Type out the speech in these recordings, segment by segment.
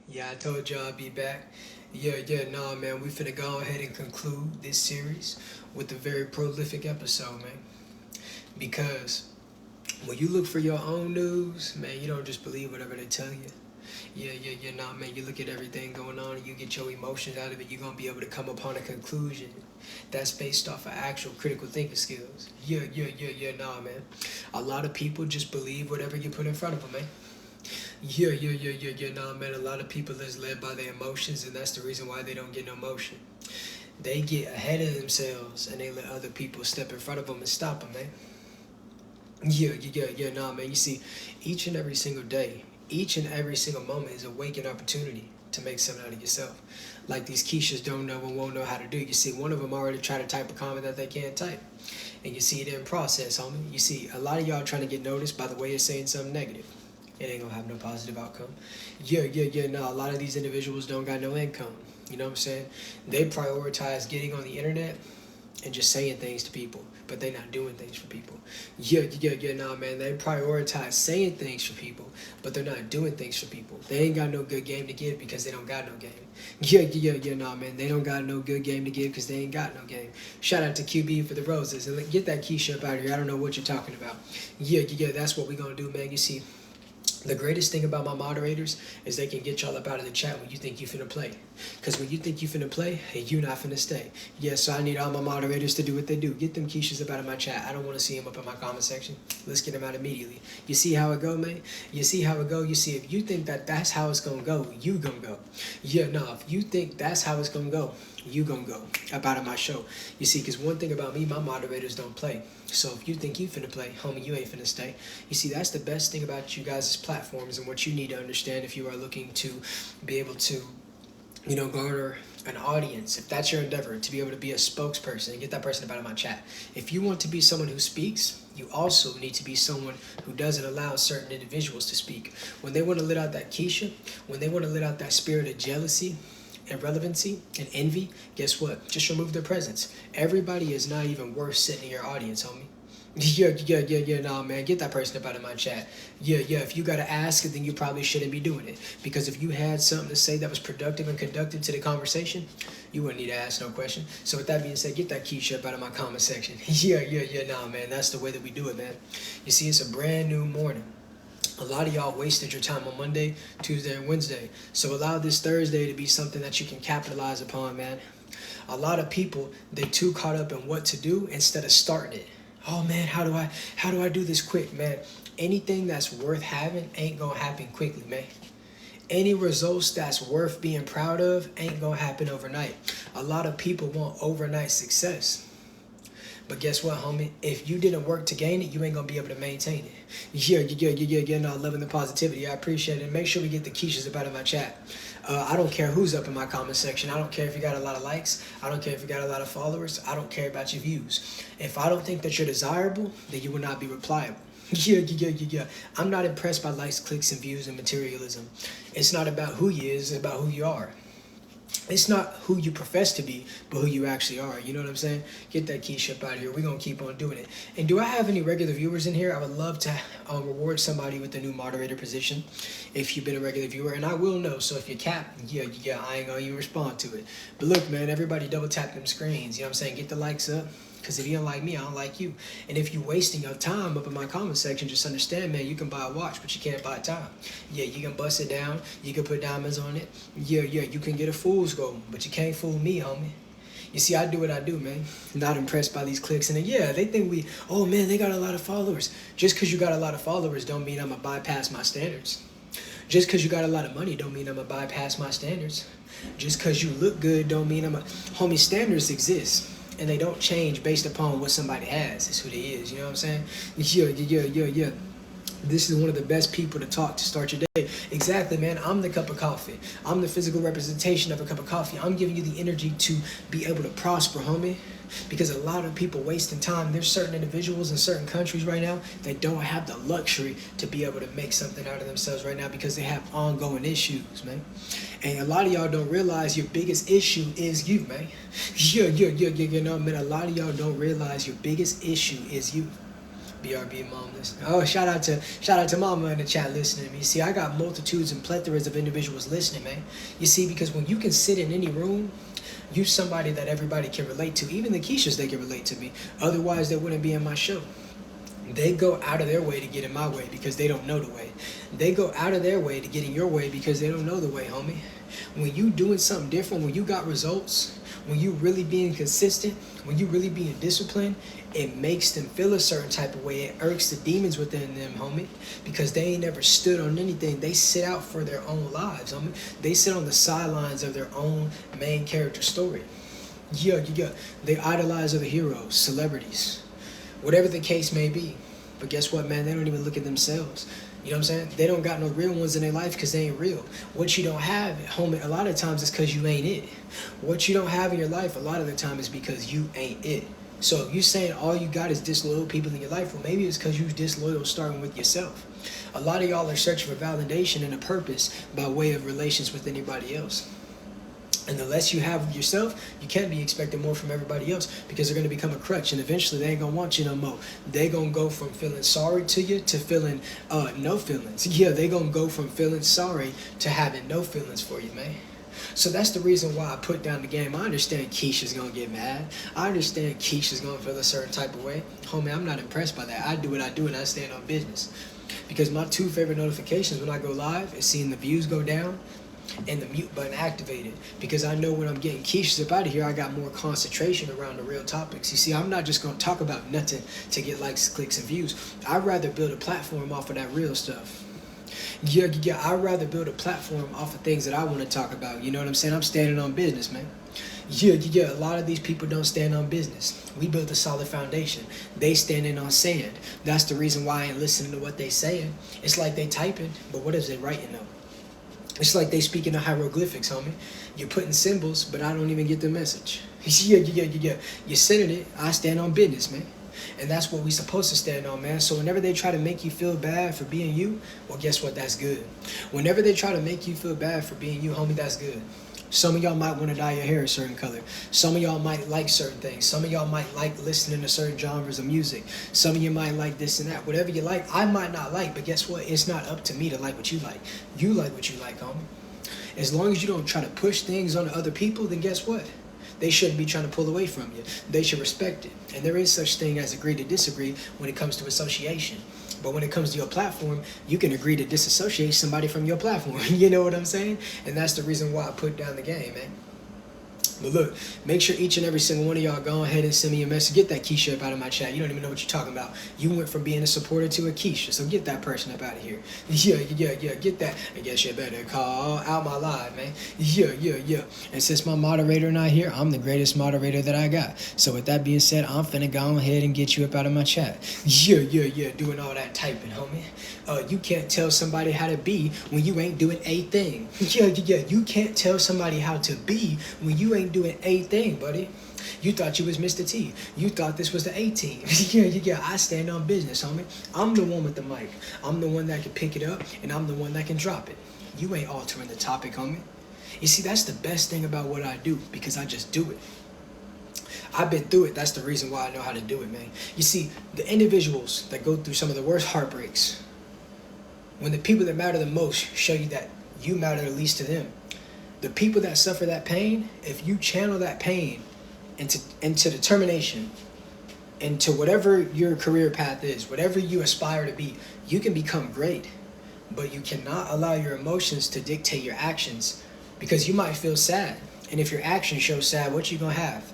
Yeah, I told y'all I'd be back. Nah, man, we finna go ahead and conclude this series with a very prolific episode, man. Because when you look for your own news, man, you don't just believe whatever they tell you. Nah, man, you look at everything going on and you get your emotions out of it, you're gonna be able to come upon a conclusion that's based off of actual critical thinking skills. Nah, man. A lot of people just believe whatever you put in front of them, man. Nah, man. A lot of people is led by their emotions, and that's the reason why they don't get no motion. They get ahead of themselves, and they let other people step in front of them and stop them, man. Nah, man. You see, each and every single day, each and every single moment is a waking opportunity to make something out of yourself. Like these Keishas don't know and won't know how to do. You see, one of them already tried to type a comment that they can't type. And you see it in process, homie. You see, a lot of y'all trying to get noticed by the way you're saying something negative. It ain't gonna have no positive outcome. No, a lot of these individuals don't got no income. You know what I'm saying? They prioritize getting on the internet and just saying things to people, but they're not doing things for people. Nah, man. They prioritize saying things for people, but they're not doing things for people. They ain't got no good game to give because they don't got no game. Nah, man. They don't got no good game to give because they ain't got no game. Shout out to QB for the roses and get that Keisha up out of here. I don't know what you're talking about. That's what we gonna do, man. You see, the greatest thing about my moderators is they can get y'all up out of the chat when you think you finna play. Because when you think you finna play, hey, you not finna stay. Yeah, so I need all my moderators to do what they do. Get them Keishas up out of my chat. I don't want to see them up in my comment section. Let's get them out immediately. You see how it go, man? You see how it go? You see, if you think that that's how it's gonna go, you gonna go. If you think that's how it's gonna go, you gonna go up out of my show. You see, because one thing about me, my moderators don't play. So if you think you finna play, homie, you ain't finna stay. You see, that's the best thing about you guys' platforms and what you need to understand if you are looking to be able to, garner an audience. If that's your endeavor, to be able to be a spokesperson and get that person up out of my chat. If you want to be someone who speaks, you also need to be someone who doesn't allow certain individuals to speak. When they want to let out that Keisha, when they want to let out that spirit of jealousy, irrelevancy, and envy, guess what? Just remove their presence. Everybody is not even worth sitting in your audience, homie. Nah, man, get that person up out of my chat. If you gotta ask, then you probably shouldn't be doing it. Because if you had something to say that was productive and conductive to the conversation, you wouldn't need to ask no question. So with that being said, get that Keisha up out of my comment section. Nah, man, that's the way that we do it, man. You see, it's a brand new morning. A lot of y'all wasted your time on Monday, Tuesday, and Wednesday. So allow this Thursday to be something that you can capitalize upon, man. A lot of people, they too caught up in what to do instead of starting it. Oh man, how do I do this quick, man? Anything that's worth having ain't gonna happen quickly, man. Any results that's worth being proud of ain't gonna happen overnight. A lot of people want overnight success. But guess what, homie? If you didn't work to gain it, you ain't gonna be able to maintain it. No, loving the positivity. I appreciate it. Make sure we get the Keishas up out of my chat. I don't care who's up in my comment section. I don't care if you got a lot of likes. I don't care if you got a lot of followers. I don't care about your views. If I don't think that you're desirable, then you will not be replyable. I'm not impressed by likes, clicks, and views and materialism. It's not about who you is, it's about who you are. It's not who you profess to be, but who you actually are. You know what I'm saying? Get that Keisha up out of here. We're going to keep on doing it. And do I have any regular viewers in here? I would love to reward somebody with the new moderator position if you've been a regular viewer. And I will know. So if you're capped, I ain't going to even respond to it. But look, man, everybody double tap them screens. You know what I'm saying? Get the likes up. Because if you don't like me, I don't like you. And if you're wasting your time up in my comment section, just understand, man, you can buy a watch, but you can't buy time. Yeah, you can bust it down. You can put diamonds on it. You can get a fool's gold, but you can't fool me, homie. You see, I do what I do, man. Not impressed by these clicks. And then, they think oh, man, they got a lot of followers. Just because you got a lot of followers don't mean I'm going to bypass my standards. Just because you got a lot of money don't mean I'm going to bypass my standards. Just because you look good don't mean homie, standards exist. And they don't change based upon what somebody has. It's who they is. You know what I'm saying? Yeah. This is one of the best people to talk to start your day. Exactly, man. I'm the cup of coffee. I'm the physical representation of a cup of coffee. I'm giving you the energy to be able to prosper, homie. Because a lot of people wasting time. There's certain individuals in certain countries right now that don't have the luxury to be able to make something out of themselves right now because they have ongoing issues, man. And a lot of y'all don't realize your biggest issue is you, man. Man. A lot of y'all don't realize your biggest issue is you. BRB mom listening. Oh, shout out to mama in the chat listening to me. See, I got multitudes and plethoras of individuals listening, man. You see, because when you can sit in any room, you somebody that everybody can relate to. Even the Keishas, they can relate to me. Otherwise, they wouldn't be in my show. They go out of their way to get in my way because they don't know the way. They go out of their way to get in your way because they don't know the way, homie. When you doing something different, when you got results, when you really being consistent, when you really being disciplined, it makes them feel a certain type of way. It irks the demons within them, homie, because they ain't never stood on anything. They sit out for their own lives, homie. They sit on the sidelines of their own main character story. Yeah. They idolize other heroes, celebrities, whatever the case may be. But guess what, man? They don't even look at themselves. You know what I'm saying? They don't got no real ones in their life because they ain't real. What you don't have, homie, a lot of times it's because you ain't it. What you don't have in your life, a lot of the time is because you ain't it. So if you're saying all you got is disloyal people in your life, well, maybe it's because you're disloyal starting with yourself. A lot of y'all are searching for validation and a purpose by way of relations with anybody else. And the less you have of yourself, you can't be expecting more from everybody else because they're going to become a crutch. And eventually they ain't going to want you no more. They going to go from feeling sorry to you to feeling no feelings. Yeah, they going to go from feeling sorry to having no feelings for you, man. So that's the reason why I put down the game. I understand Keisha's going to get mad. I understand Keisha's going to feel a certain type of way. Homie, I'm not impressed by that. I do what I do and I stand on business. Because my two favorite notifications when I go live is seeing the views go down and the mute button activated, because I know when I'm getting Keisha's up out of here, I got more concentration around the real topics. You see, I'm not just going to talk about nothing to get likes, clicks, and views. I'd rather build a platform off of that real stuff. Yeah, I'd rather build a platform off of things that I want to talk about. You know what I'm saying? I'm standing on business, man. Yeah, a lot of these people don't stand on business. We built a solid foundation. They standing on sand. That's the reason why I ain't listening to what they saying. It's like they typing, but what is they writing though? It's like they speaking the hieroglyphics, homie. You're putting symbols, but I don't even get the message. Yeah. You're sending it. I stand on business, man. And that's what we supposed to stand on, man. So whenever they try to make you feel bad for being you, well, guess what? That's good. Whenever they try to make you feel bad for being you, homie, that's good. Some of y'all might want to dye your hair a certain color. Some of y'all might like certain things. Some of y'all might like listening to certain genres of music. Some of you might like this and that. Whatever you like, I might not like, but guess what? It's not up to me to like what you like. You like what you like, homie. As long as you don't try to push things on other people, then guess what? They shouldn't be trying to pull away from you. They should respect it. And there is such thing as agree to disagree when it comes to association. But when it comes to your platform, you can agree to disassociate somebody from your platform. You know what I'm saying? And that's the reason why I put down the game, man. But look, make sure each and every single one of y'all go ahead and send me a message. Get that Keisha up out of my chat. You don't even know what you're talking about. You went from being a supporter to a Keisha. So get that person up out of here. Yeah. Get that. I guess you better call out my live, man. Yeah. And since my moderator not here, I'm the greatest moderator that I got. So with that being said, I'm finna go ahead and get you up out of my chat. Yeah. Doing all that typing, homie. You can't tell somebody how to be when you ain't doing a thing. Yeah. You can't tell somebody how to be when you ain't doing a thing, buddy. You thought you was Mr. T. You thought this was the A-team. Yeah. I stand on business, homie. I'm the one with the mic. I'm the one that can pick it up, and I'm the one that can drop it. You ain't altering the topic, homie. You see, that's the best thing about what I do, because I just do it. I've been through it. That's the reason why I know how to do it, man. You see, the individuals that go through some of the worst heartbreaks, when the people that matter the most show you that you matter the least to them, the people that suffer that pain, if you channel that pain into determination, into whatever your career path is, whatever you aspire to be, you can become great. But you cannot allow your emotions to dictate your actions, because you might feel sad. And if your actions show sad, what you gonna have?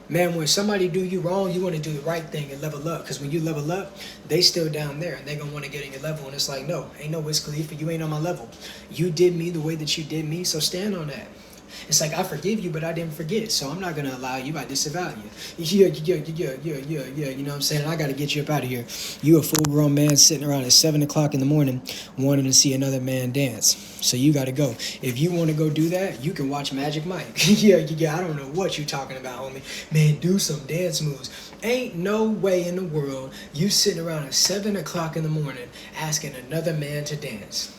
Man, when somebody do you wrong, you want to do the right thing and level up. Because when you level up, they still down there. And they going to want to get in your level. And it's like, no, ain't no Wiz Khalifa. You ain't on my level. You did me the way that you did me, so stand on that. It's like, I forgive you, but I didn't forget. So I'm not going to allow you. I disavow you. Yeah. You know what I'm saying? I got to get you up out of here. You a full-grown man sitting around at 7 o'clock in the morning wanting to see another man dance. So you got to go. If you want to go do that, you can watch Magic Mike. Yeah. I don't know what you talking about, homie. Man, do some dance moves. Ain't no way in the world you sitting around at 7 o'clock in the morning asking another man to dance.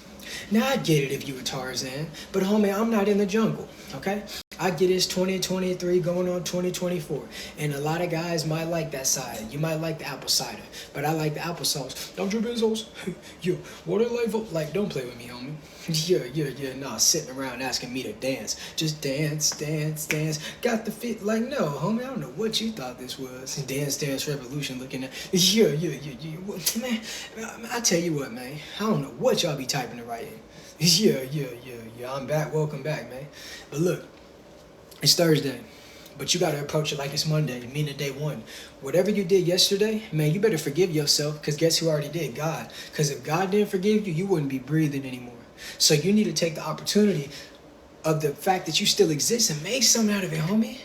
Now, I get it if you were Tarzan, but homie, I'm not in the jungle, okay? I get it's 2023 going on 2024. And a lot of guys might like that side. You might like the apple cider. But I like the applesauce. Don't you, Bezos? Yo, what a life of... Like, don't play with me, homie. Yeah. Nah, sitting around asking me to dance. Just dance. Got the fit. Like, no, homie, I don't know what you thought this was. Dance Revolution looking at... Yeah. Man, I tell you what, man. I don't know what y'all be typing to write in. Yeah. I'm back. Welcome back, man. But look, it's Thursday. But you got to approach it like it's Monday, meaning day one. Whatever you did yesterday, man, you better forgive yourself, because guess who already did? God. Because if God didn't forgive you, you wouldn't be breathing anymore. So you need to take the opportunity of the fact that you still exist and make something out of it, homie.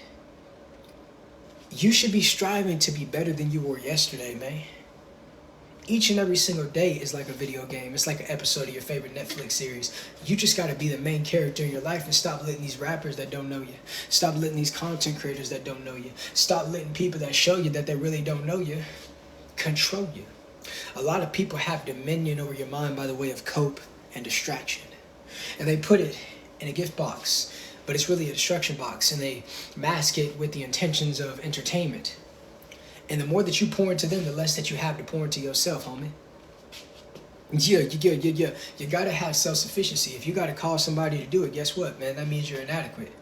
You should be striving to be better than you were yesterday, man. Each and every single day is like a video game. It's like an episode of your favorite Netflix series. You just got to be the main character in your life and stop letting these rappers that don't know you. Stop letting these content creators that don't know you. Stop letting people that show you that they really don't know you control you. A lot of people have dominion over your mind by the way of cope and distraction. And they put it in a gift box, but it's really a destruction box, and they mask it with the intentions of entertainment. And the more that you pour into them, the less that you have to pour into yourself, homie. Yeah. You gotta have self-sufficiency. If you gotta call somebody to do it, guess what, man? That means you're inadequate.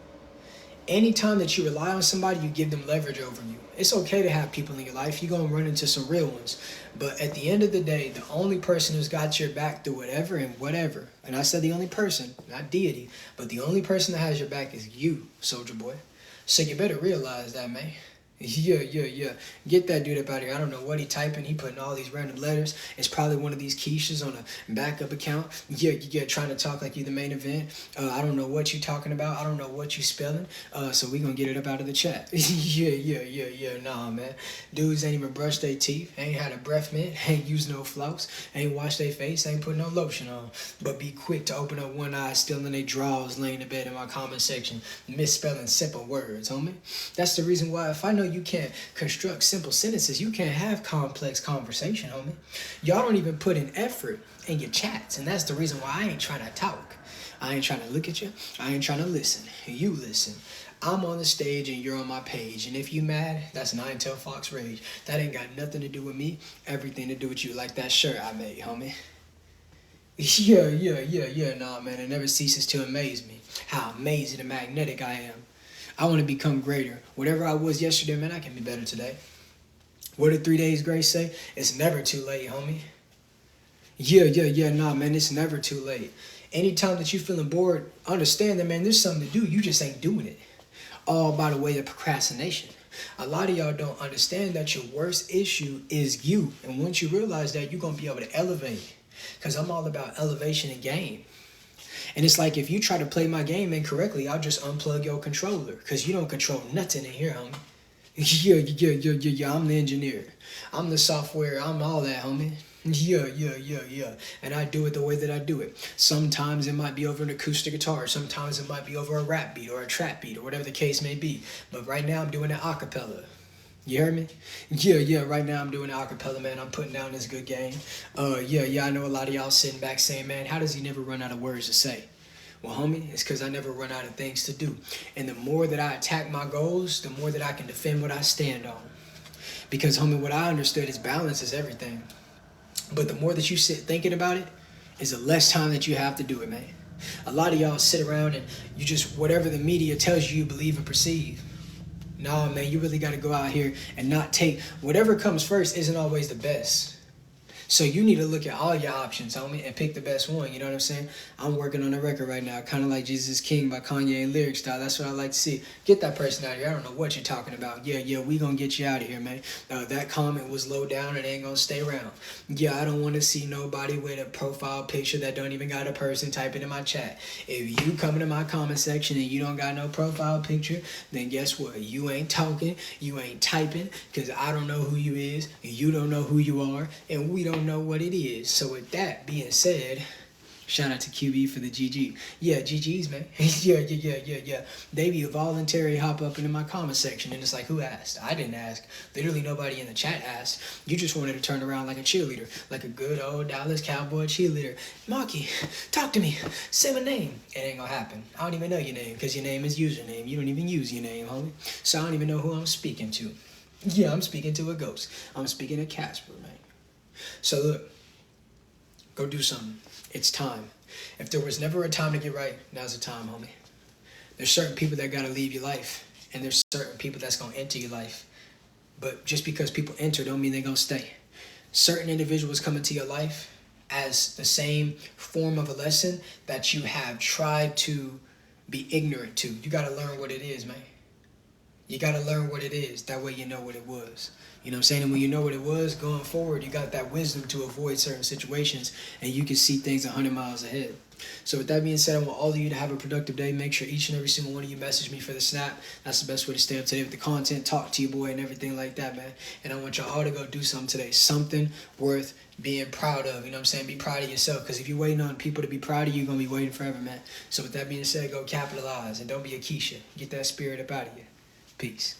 Anytime that you rely on somebody, you give them leverage over you. It's okay to have people in your life. You're gonna run into some real ones. But at the end of the day, the only person who's got your back through whatever and whatever, and I said the only person, not deity, but the only person that has your back is you, soldier boy. So you better realize that, man. Yeah. Get that dude up out of here. I don't know what he typing. He putting all these random letters. It's probably one of these Keishas on a backup account. Yeah, trying to talk like you the main event. I don't know what you talking about. I don't know what you spelling. So we gonna get it up out of the chat. Yeah. Nah, man. Dudes ain't even brushed their teeth. Ain't had a breath mint. Ain't used no floss. Ain't washed their face. Ain't put no lotion on. But be quick to open up one eye, still in their drawers, laying in bed in my comment section, misspelling simple words, homie. That's the reason why if I know you can't construct simple sentences, you can't have complex conversation, homie. Y'all don't even put in effort in your chats, and that's the reason why I ain't trying to talk. I ain't trying to look at you. I ain't trying to listen. You listen. I'm on the stage and you're on my page, and if you mad, that's 9-tailed fox rage. That ain't got nothing to do with me, everything to do with you, like that shirt I made, homie. Yeah. Nah, man, it never ceases to amaze me how amazing and magnetic I am. I want to become greater. Whatever I was yesterday, man, I can be better today. What did 3 days grace say? It's never too late, homie. Yeah. Nah, man, it's never too late. Anytime that you're feeling bored, understand that, man, there's something to do. You just ain't doing it. All by the way of procrastination. A lot of y'all don't understand that your worst issue is you. And once you realize that, you're going to be able to elevate. Because I'm all about elevation and game. And it's like, if you try to play my game incorrectly, I'll just unplug your controller. Because you don't control nothing in here, homie. Yeah, I'm the engineer. I'm the software. I'm all that, homie. Yeah. And I do it the way that I do it. Sometimes it might be over an acoustic guitar. Sometimes it might be over a rap beat or a trap beat or whatever the case may be. But right now I'm doing it a cappella. You heard me? Yeah, right now I'm doing an acapella, man. I'm putting down this good game. Yeah, I know a lot of y'all sitting back saying, man, how does he never run out of words to say? Well, homie, it's because I never run out of things to do. And the more that I attack my goals, the more that I can defend what I stand on. Because, homie, what I understood is balance is everything. But the more that you sit thinking about it, is the less time that you have to do it, man. A lot of y'all sit around and you just, whatever the media tells you, you believe and perceive. Nah, man, you really got to go out here and not take... Whatever comes first isn't always the best. So you need to look at all your options, homie, and pick the best one. You know what I'm saying? I'm working on a record right now, kind of like Jesus is King by Kanye and Lyric Style. That's what I like to see. Get that person out of here. I don't know what you're talking about. Yeah, we gonna get you out of here, man. That comment was low down and ain't gonna stay around. Yeah, I don't want to see nobody with a profile picture that don't even got a person typing in my chat. If you come into my comment section and you don't got no profile picture, then guess what? You ain't talking, you ain't typing, because I don't know who you is, you don't know who you are, and we don't know what it is. So with that being said, Shout out to QB for the GG. Yeah, GG's, man. Yeah. They be voluntary hop up into my comment section, and it's like, who asked? I didn't ask. Literally nobody in the chat asked. You just wanted to turn around like a cheerleader, like a good old Dallas Cowboy cheerleader. Maxxkii, talk to me. Say my name. It ain't gonna happen. I don't even know your name, because your name is username. You don't even use your name, homie. So I don't even know who I'm speaking to. Yeah, I'm speaking to a ghost. I'm speaking to Casper, man. So look, go do something. It's time. If there was never a time to get right, now's the time, homie. There's certain people that gotta leave your life, and there's certain people that's gonna enter your life. But just because people enter don't mean they're gonna stay. Certain individuals come into your life as the same form of a lesson that you have tried to be ignorant to. You gotta learn what it is, man. You gotta learn what it is. That way you know what it was. You know what I'm saying? And when you know what it was, going forward, you got that wisdom to avoid certain situations, and you can see things 100 miles ahead. So with that being said, I want all of you to have a productive day. Make sure each and every single one of you message me for the snap. That's the best way to stay up to date with the content, talk to your boy, and everything like that, man. And I want y'all all to go do something today. Something worth being proud of. You know what I'm saying? Be proud of yourself, because if you're waiting on people to be proud of you, you're going to be waiting forever, man. So with that being said, go capitalize, and don't be a Keisha. Get that spirit up out of you. Peace.